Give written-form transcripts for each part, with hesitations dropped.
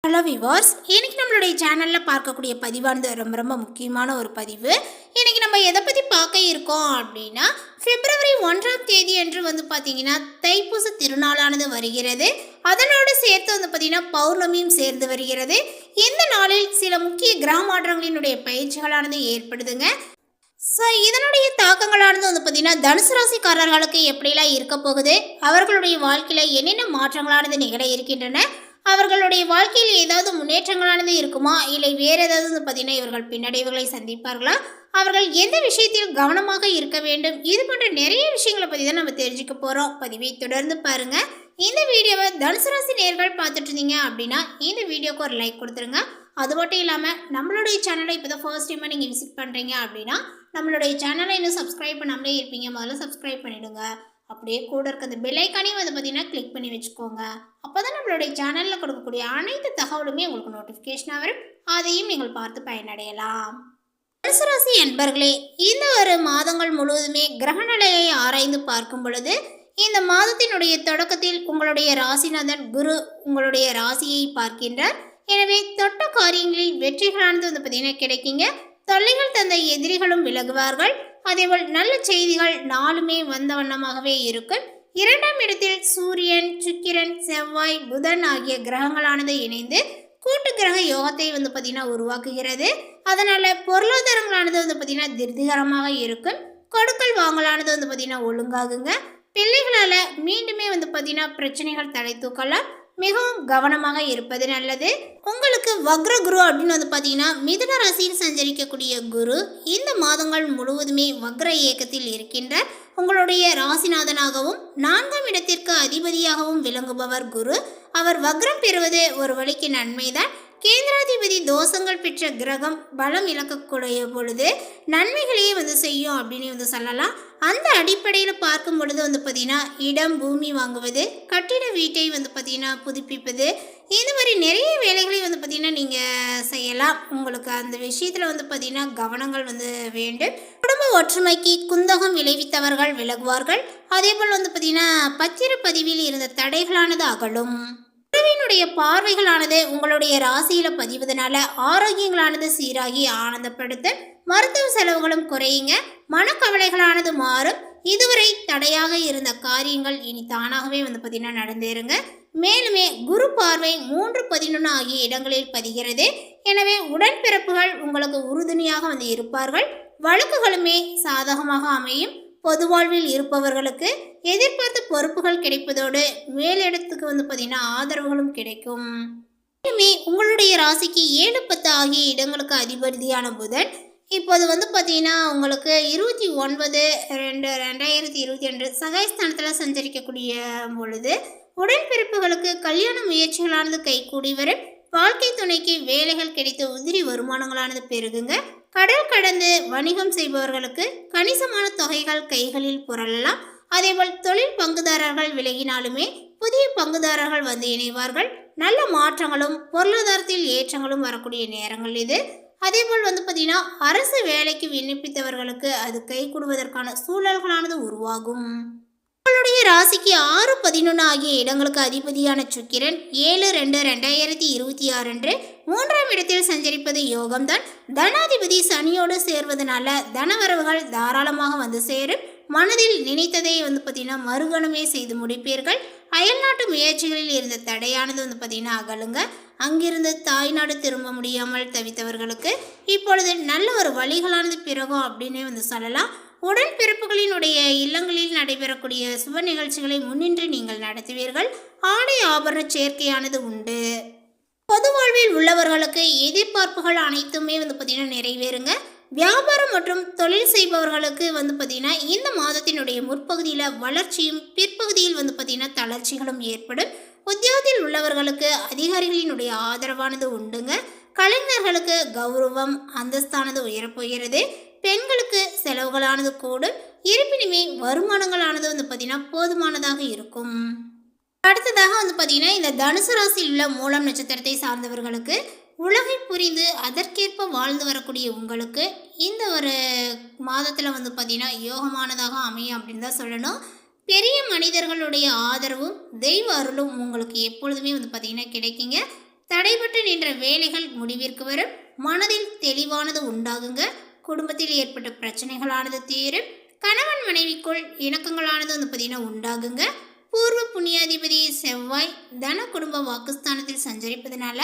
Hello viewers, இன்னைக்கு நம்மளுடைய சேனலில் பார்க்கக்கூடிய பதிவானது ரொம்ப முக்கியமான ஒரு பதிவு. இன்னைக்கு நம்ம எதை பற்றி பார்க்க இருக்கோம் அப்படின்னா, பிப்ரவரி 1ஆம் தேதி அன்று பார்த்தீங்கன்னா தைப்பூச திருநாளானது வருகிறது. அதனோடு சேர்த்து பார்த்தீங்கன்னா பௌர்ணமியும் சேர்ந்து வருகிறது. இந்த நாளில் சில முக்கிய கிரக மாற்றங்களினுடைய பயிற்சிகளானது ஏற்படுதுங்க. ஸோ இதனுடைய தாக்கங்களானது பார்த்தீங்கன்னா தனுசு ராசிக்காரர்களுக்கு எப்படிலாம் இருக்க போகுது, அவர்களுடைய வாழ்க்கையில் என்னென்ன மாற்றங்களானது நிகழ இருக்கின்றன, அவர்களுடைய வாழ்க்கையில் ஏதாவது முன்னேற்றங்களானது இருக்குமா, இல்லை வேறு ஏதாவது பார்த்தீங்கன்னா இவர்கள் பின்னடைவுகளை சந்திப்பார்களா, அவர்கள் எந்த விஷயத்தில் கவனமாக இருக்க வேண்டும், இது போன்ற நிறைய விஷயங்களை பற்றி தான் நம்ம தெரிஞ்சுக்க போகிறோம். பதிவை தொடர்ந்து பாருங்கள். இந்த வீடியோவை தனுசு ராசி நேயர்கள் பார்த்துட்டு இருந்தீங்க அப்படின்னா இந்த வீடியோக்கு ஒரு லைக் கொடுத்துருங்க. அது மட்டும் இல்லாமல் நம்மளுடைய சேனலை இப்போ தான் ஃபர்ஸ்ட் டைமாக நீங்கள் விசிட் பண்ணுறீங்க அப்படின்னா நம்மளுடைய சேனலை இன்னும் சப்ஸ்கிரைப் பண்ணாமலே இருப்பீங்க, முதல்ல சப்ஸ்கிரைப் பண்ணிவிடுங்க. அப்படியே கூட இருக்க அந்த பெல் ஐக்கானையும் பார்த்தீங்கன்னா கிளிக் பண்ணி வச்சுக்கோங்க. அப்போ தான் நம்மளுடைய சேனலில் கொடுக்கக்கூடிய அனைத்து தகவலுமே உங்களுக்கு நோட்டிஃபிகேஷனாக வரும், அதையும் நீங்கள் பார்த்து பயனடையலாம். தனுசு ராசி என்பர்களே, இந்த ஒரு மாதங்கள் முழுவதுமே கிரகநிலையை ஆராய்ந்து பார்க்கும் பொழுது இந்த மாதத்தினுடைய தொடக்கத்தில் உங்களுடைய ராசிநாதன் குரு உங்களுடைய ராசியை பார்க்கின்றார். எனவே தொட்ட காரியங்களில் வெற்றிகளானது பார்த்தீங்கன்னா கிடைக்குங்க. தொல்லைகள் தந்த எதிரிகளும் விலகுவார்கள். அதேபோல் நல்ல செய்திகள் நாளுமே வந்த வண்ணமாகவே இருக்கும். 2ஆம் இடத்தில் சூரியன், சுக்கிரன், செவ்வாய், புதன் ஆகிய கிரகங்களானது இணைந்து கூட்டு கிரக யோகத்தை பார்த்தீங்கன்னா உருவாக்குகிறது. அதனால பொருளாதாரங்களானது பார்த்தீங்கன்னா திருப்திகரமாக இருக்கும். கொடுக்கல் வாங்கலானது பார்த்தீங்கன்னா ஒழுங்காகுங்க. பிள்ளைகளால் மீண்டுமே பார்த்தீங்கன்னா பிரச்சனைகள் தலை தூக்கலாம். மிகவும் கவனமாக இருப்பது நல்லது. உங்களுக்கு வக்ர குரு அப்படின்னு பார்த்தீங்கன்னா மிதுன ராசியில் சஞ்சரிக்கக்கூடிய குரு இந்த மாதங்கள் முழுவதுமே வக்ர இயக்கத்தில் இருக்கின்றார். உங்களுடைய ராசிநாதனாகவும் 4ஆம் இடத்திற்கு அதிபதியாகவும் விளங்குபவர் குரு. அவர் வக்ரம் பெறுவது ஒரு வழிக்கு நன்மைதான். கேந்திராதிபதி தோஷங்கள் பெற்ற கிரகம் பலம் இழக்கக்கூடிய பொழுது நன்மைகளையே செய்யும் அப்படின்னு சொல்லலாம். அந்த அடிப்படையில் பார்க்கும் பொழுது பார்த்தீங்கன்னா இடம் பூமி வாங்குவது, கட்டிட வீட்டை பார்த்தீங்கன்னா புதுப்பிப்பது, இந்த மாதிரி நிறைய வேலைகளை பார்த்தீங்கன்னா நீங்கள் செய்யலாம். உங்களுக்கு அந்த விஷயத்தில் பார்த்தீங்கன்னா கவனங்கள் வேண்டும். குடும்ப ஒற்றுமைக்கு குந்தகம் விளைவித்தவர்கள் விலகுவார்கள். அதே போல் பார்த்தீங்கன்னா பத்திரப்பதிவில் இருந்த தடைகளானது அகலும். குருவினுடைய பார்வைகளானது உங்களுடைய ராசியில பதிவதனால ஆரோக்கியங்களானது சீராகி ஆனந்தப்படுத்த, மருத்துவ செலவுகளும் குறையுங்க. மனக்கவலைகளானது மாறும். இதுவரை தடையாக இருந்த காரியங்கள் இனி தானாகவே பார்த்தீங்கன்னா நடந்தேறுங்க. மேலுமே குரு பார்வை 3, 11 ஆகிய இடங்களில் பதிகிறது. எனவே உடன்பிறப்புகள் உங்களுக்கு உறுதுணையாக இருப்பார்கள். வழக்குகளுமே சாதகமாக அமையும். பொது வாழ்வில் இருப்பவர்களுக்கு எதிர்பார்த்த பொறுப்புகள் கிடைப்பதோடு மேலிடத்துக்கு பார்த்தீங்கன்னா ஆதரவுகளும் கிடைக்கும். உங்களுடைய ராசிக்கு 7, 10 ஆகிய இடங்களுக்கு அதிபதியான புதன் இப்போது பார்த்தீங்கன்னா உங்களுக்கு 29/2/2022 சகாயஸ்தானத்தில் சஞ்சரிக்கக்கூடிய பொழுது உடன்பிறப்புகளுக்கு கல்யாண முயற்சிகளானது கைகூடி வரும். வாழ்க்கை துணைக்கு வேலைகள் கிடைத்த உதிரி வருமானங்களானது பெருகுங்க. கடல் கடந்து வணிகம் செய்பவர்களுக்கு கணிசமான தொகைகள் கைகளில் புரளலாம். அதேபோல் தொழில் பங்குதாரர்கள் விலகினாலுமே புதிய பங்குதாரர்கள் இணைவார்கள். நல்ல மாற்றங்களும் பொருளாதாரத்தில் ஏற்றங்களும் வரக்கூடிய நேரங்கள் இது. அதேபோல் பார்த்தீங்கன்னா அரசு வேலைக்கு விண்ணப்பித்தவர்களுக்கு அது கைகூடுவதற்கான சூழல்களானது உருவாகும். உங்களுடைய ராசிக்கு 6, 11 ஆகிய இடங்களுக்கு அதிபதியான சுக்கிரன் 7/2/2026 அன்று 3ஆம் இடத்தில் சஞ்சரிப்பது யோகம்தான். தனாதிபதி சனியோடு சேர்வதனால தனவரவுகள் தாராளமாக சேரும். மனதில் நினைத்ததை பார்த்தீங்கன்னா மறுகணமே செய்து முடிப்பீர்கள். அயல்நாட்டு முயற்சிகளில் இருந்த தடையானது பார்த்தீங்கன்னா அகலுங்க. அங்கிருந்து தாய்நாடு திரும்ப முடியாமல் தவித்தவர்களுக்கு இப்பொழுது நல்ல ஒரு வழிகளானது பிறகும் அப்படின்னே சொல்லலாம். உடன்பிறப்புகளினுடைய இல்லங்களில் நடைபெறக்கூடிய சுப நிகழ்ச்சிகளை முன்னின்று நீங்கள் நடத்துவீர்கள். ஆடை ஆபரண சேர்க்கையானது உண்டு. பொது வாழ்வில் உள்ளவர்களுக்கு எதிர்பார்ப்புகள் அனைத்துமே பார்த்தீங்கன்னா நிறைவேறுங்க. வியாபாரம் மற்றும் தொழில் செய்பவர்களுக்கு பார்த்தீங்கன்னா இந்த மாதத்தினுடைய முற்பகுதியில் வளர்ச்சியும் பிற்பகுதியில் பார்த்தீங்கன்னா தளர்ச்சிகளும் ஏற்படும். உத்தியோகத்தில் உள்ளவர்களுக்கு அதிகாரிகளினுடைய ஆதரவானது உண்டுங்க. கலைஞர்களுக்கு கௌரவம் அந்தஸ்தானது உயரப்போகிறது. பெண்களுக்கு செலவுகளானது கூடும். இருப்பினுமே வருமானங்களானது பார்த்தீங்கன்னா போதுமானதாக இருக்கும். அடுத்ததாக பார்த்தீங்கன்னா இந்த தனுசு ராசியில் உள்ள மூலம் நட்சத்திரத்தை சார்ந்தவர்களுக்கு உலகை புரிந்து அதற்கேற்ப வாழ்ந்து வரக்கூடிய உங்களுக்கு இந்த ஒரு மாதத்தில் பார்த்தீங்கன்னா யோகமானதாக அமையும் அப்படின்னு தான் சொல்லணும். பெரிய மனிதர்களுடைய ஆதரவும் தெய்வ அருளும் உங்களுக்கு எப்பொழுதுமே பார்த்தீங்கன்னா கிடைக்குங்க. தடைபட்டு வேலைகள் முடிவிற்கு வரும். மனதில் தெளிவானது உண்டாகுங்க. குடும்பத்தில் ஏற்பட்ட பிரச்சனைகளானது தீரும். கணவன் மனைவிக்குள் இணக்கங்களானது பார்த்தீங்கன்னா உண்டாகுங்க. பூர்வ புண்ணியாதிபதி செவ்வாய் தன குடும்ப வாக்குஸ்தானத்தில் சஞ்சரிப்பதனால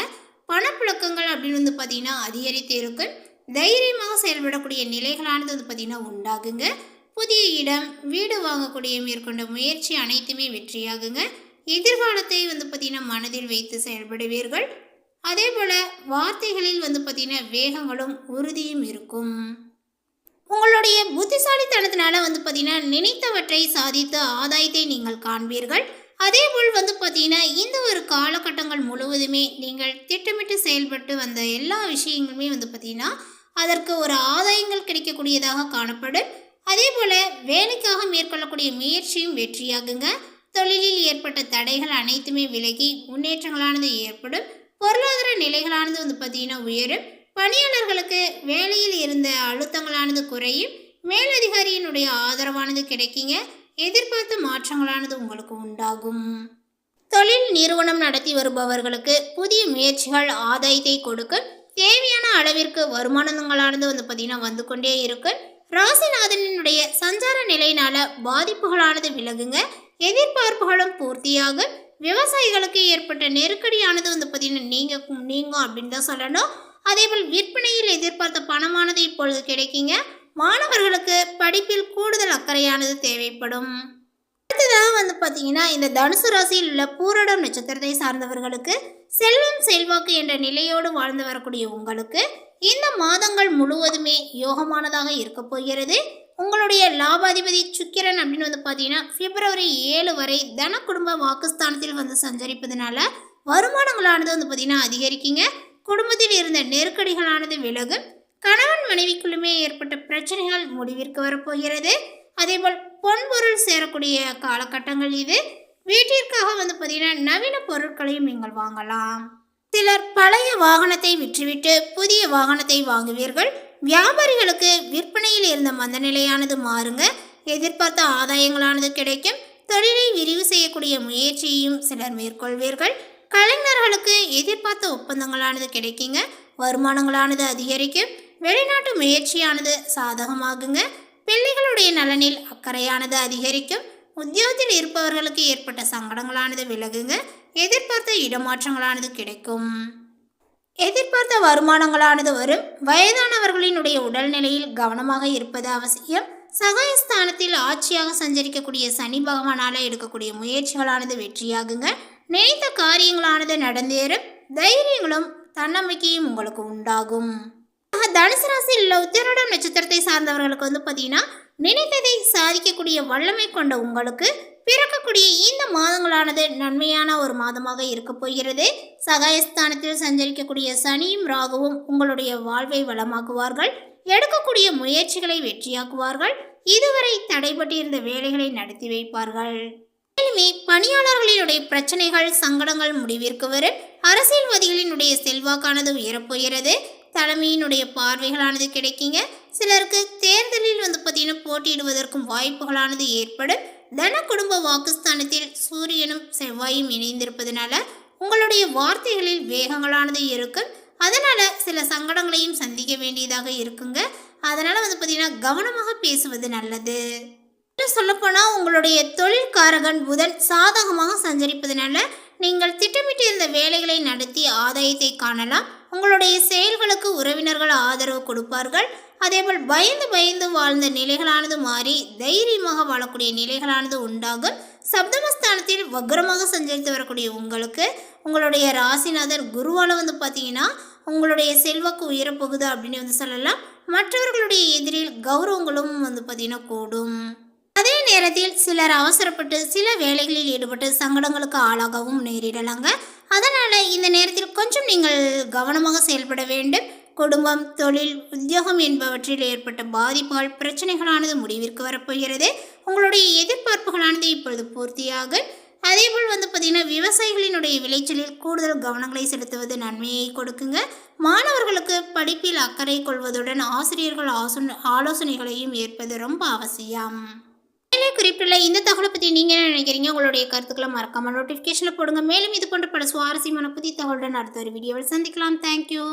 பணப்புழக்கங்கள் அப்படின்னு பார்த்தீங்கன்னா அதிகரித்து இருக்கும். தைரியமாக செயல்படக்கூடிய நிலைகளானது பார்த்தீங்கன்னா உண்டாகுங்க. புதிய இடம் வீடு வாங்கக்கூடிய மேற்கொண்ட முயற்சி அனைத்துமே வெற்றியாகுங்க. எதிர்காலத்தை பார்த்தீங்கன்னா மனதில் வைத்து செயல்படுவீர்கள். அதே போல் வார்த்தைகளில் பார்த்தீங்கன்னா வேகங்களும் உறுதியும் இருக்கும். உங்களுடைய புத்திசாலித்தனத்தினால பார்த்தீங்கன்னா நினைத்தவற்றை சாதித்து ஆதாயத்தை நீங்கள் காண்பீர்கள். அதே போல் பார்த்தீங்கன்னா இந்த ஒரு காலகட்டங்கள் முழுவதுமே நீங்கள் திட்டமிட்டு செயல்பட்டு வந்த எல்லா விஷயங்களுமே பார்த்தீங்கன்னா அதற்கு ஒரு ஆதாயங்கள் கிடைக்கக்கூடியதாக காணப்படும். அதே போல் வேலைக்காக மேற்கொள்ளக்கூடிய முயற்சியும் வெற்றியாகுங்க. தொழிலில் ஏற்பட்ட தடைகள் அனைத்துமே விலகி முன்னேற்றங்களானது ஏற்படும். பொருளாதார நிலைகளானது பார்த்தீங்கன்னா உயரும். பணியாளர்களுக்கு வேலையில் இருந்த அழுத்தங்களானது குறையும். மேலதிகாரியினுடைய ஆதரவானது கிடைக்குங்க. எதிர்பார்த்த மாற்றங்களானது உங்களுக்கு உண்டாகும். தொழில் நிறுவனம் நடத்தி வருபவர்களுக்கு புதிய முயற்சிகள் ஆதாயத்தை கொடுக்கும். தேவையான அளவிற்கு வருமானங்களானது பார்த்தீங்கன்னா வந்து கொண்டே இருக்கும். ராசிநாதனுடைய சஞ்சார நிலையினால பாதிப்புகளானது விலகுங்க. எதிர்பார்ப்புகளும் பூர்த்தியாகும். விவசாயிகளுக்கு ஏற்பட்ட நெருக்கடியானது பார்த்தீங்கன்னா நீங்கும் அப்படின்னு தான் சொல்லணும். அதேபோல் விற்பனையில் எதிர்பார்த்த பணமானது இப்பொழுது கிடைக்குங்க. மாணவர்களுக்கு படிப்பில் கூடுதல் அக்கறையானது தேவைப்படும். அடுத்ததாக பார்த்தீங்கன்னா இந்த தனுசு ராசியில் உள்ள பூரடம் நட்சத்திரத்தை சார்ந்தவர்களுக்கு செல்வம் செல்வாக்கு என்ற நிலையோடு வாழ்ந்து வரக்கூடிய உங்களுக்கு இந்த மாதங்கள் முழுவதுமே யோகமானதாக இருக்க போகிறது. உங்களுடைய லாபாதிபதி சுக்கிரன் அப்படின்னு பார்த்தீங்கன்னா பிப்ரவரி 7 வரை தன குடும்ப வாக்குஸ்தானத்தில் சஞ்சரிப்பதனால வருமானங்களானது பார்த்தீங்கன்னா அதிகரிக்குங்க. குடும்பத்தில் இருந்த நெருக்கடிகளானது விலகும். கணவன் மனைவிக்குள்ளுமே ஏற்பட்ட பிரச்சனைகள் முடிவிற்கு வரப்போகிறது. அதேபோல் பொன்பொருள் சேரக்கூடிய காலகட்டங்கள் இது. வீட்டிற்காக பார்த்தீங்கன்னா நவீன பொருட்களையும் நீங்கள் வாங்கலாம். சிலர் பழைய வாகனத்தை விற்றுவிட்டு புதிய வாகனத்தை வாங்குவீர்கள். வியாபாரிகளுக்கு விற்பனையில் இருந்த மந்த நிலையானது மாறுங்க. எதிர்பார்த்த ஆதாயங்களானது கிடைக்கும். தொழிலை விரிவு செய்யக்கூடிய முயற்சியையும் சிலர் மேற்கொள்வீர்கள். கலைஞர்களுக்கு எதிர்பார்த்த ஒப்பந்தங்களானது கிடைக்குங்க. வருமானங்களானது அதிகரிக்கும். வெளிநாட்டு முயற்சியானது சாதகமாகுங்க. பிள்ளைகளுடைய நலனில் அக்கறையானது அதிகரிக்கும். உத்தியோகத்தில் இருப்பவர்களுக்கு ஏற்பட்ட சங்கடங்களானது விலகுங்க. எதிர்பார்த்த இடமாற்றங்களானது கிடைக்கும். எதிர்பார்த்த வருமானங்களானது வரும். வயதானவர்களினுடைய உடல்நிலையில் கவனமாக இருப்பது அவசியம். சகாயஸ்தானத்தில் ஆட்சியாக சஞ்சரிக்கக்கூடிய சனி பகவானால எடுக்கக்கூடிய முயற்சிகளானது வெற்றியாகுங்க. நினைத்த காரியங்களானது நடந்தேறும். தைரியங்களும் தன்னம்பிக்கையும் உங்களுக்கு உண்டாகும். தனுசு ராசியில் உள்ள உத்திராடம் நட்சத்திரத்தை சார்ந்தவர்களுக்கு பார்த்தீங்கன்னா நினைத்ததை சாதிக்கக்கூடிய வல்லமை கொண்ட உங்களுக்கு பிறக்கக்கூடிய இந்த மாதங்களானது நன்மையான ஒரு மாதமாக இருக்க போகிறது. சகாயஸ்தானத்தில் சஞ்சரிக்கக்கூடிய சனியும் ராகுவும் உங்களுடைய வாழ்வை வளமாக்குவார்கள். எடுக்கக்கூடிய முயற்சிகளை வெற்றியாக்குவார்கள். இதுவரை தடைபட்டிருந்த வேலைகளை நடத்தி வைப்பார்கள். மேலுமே பணியாளர்களினுடைய பிரச்சனைகள் சங்கடங்கள் முடிவிற்கு வரும். அரசியல்வாதிகளினுடைய செல்வாக்கானது உயரப்போகிறது. தலைமையினுடைய பார்வைகளானது கிடைக்குங்க. சிலருக்கு தேர்தலில் பார்த்தீங்கன்னா போட்டியிடுவதற்கும் வாய்ப்புகளானது ஏற்படும். தன குடும்ப வாக்குஸ்தானத்தில் சூரியனும் செவ்வாயும் இணைந்திருப்பதனால உங்களுடைய வார்த்தைகளில் வேகங்களானது இருக்கும். அதனால சில சங்கடங்களையும் சந்திக்க வேண்டியதாக இருக்குங்க. அதனால பார்த்தீங்கன்னா கவனமாக பேசுவது நல்லது. சொல்லப்போனால் உங்களுடைய தொழில்காரகன் புதன் சாதகமாக சஞ்சரிப்பதனால நீங்கள் திட்டமிட்டு இருந்த வேலைகளை நடத்தி ஆதாயத்தை காணலாம். உங்களுடைய செயல்களுக்கு உறவினர்கள் ஆதரவு கொடுப்பார்கள். அதேபோல் பயந்து பயந்து வாழ்ந்த நிலைகளானது மாறி தைரியமாக வாழக்கூடிய நிலைகளானது உண்டாகும். சப்தமஸ்தானத்தில் வக்ரமாக சஞ்சரித்து வரக்கூடிய உங்களுக்கு உங்களுடைய ராசிநாதர் குருவால் பார்த்தீங்கன்னா உங்களுடைய செல்வாக்கு உயரப்போகுது அப்படின்னு சொல்லலாம். மற்றவர்களுடைய எதிரில் கௌரவங்களும் பார்த்தீங்கன்னா கூடும். அதே நேரத்தில் சிலர் அவசரப்பட்டு சில வேலைகளில் ஈடுபட்டு சங்கடங்களுக்கு ஆளாகவும் நேரிடலாங்க. அதனால் இந்த நேரத்தில் கொஞ்சம் நீங்கள் கவனமாக செயல்பட வேண்டும். குடும்பம், தொழில், உத்தியோகம் என்பவற்றில் ஏற்பட்ட பாதிப்புகள், பிரச்சனைகளானது முடிவிற்கு வரப்போகிறது. உங்களுடைய எதிர்பார்ப்புகளானது இப்பொழுது பூர்த்தியாகும். அதேபோல் பார்த்தீங்கன்னா விவசாயிகளினுடைய விளைச்சலில் கூடுதல் கவனங்களை செலுத்துவது நன்மையை கொடுக்குங்க. மாணவர்களுக்கு படிப்பில் அக்கறை கொள்வதுடன் ஆசிரியர்கள் ஆலோசனைகளையும் ஏற்பது ரொம்ப அவசியம். கமெண்ட் குறிப்பில் இந்த தகவலை பற்றி நீங்கள் என்ன நினைக்கிறீங்க? உங்களுடைய கருத்துக்களை மறக்காமல் நோட்டிஃபிகேஷனில் போடுங்க. மேலும் இது போன்ற பல சுவாரஸ்யமான புதிய தகவலுடன் அடுத்த ஒரு வீடியோவில் சந்திக்கலாம். தேங்க்யூ.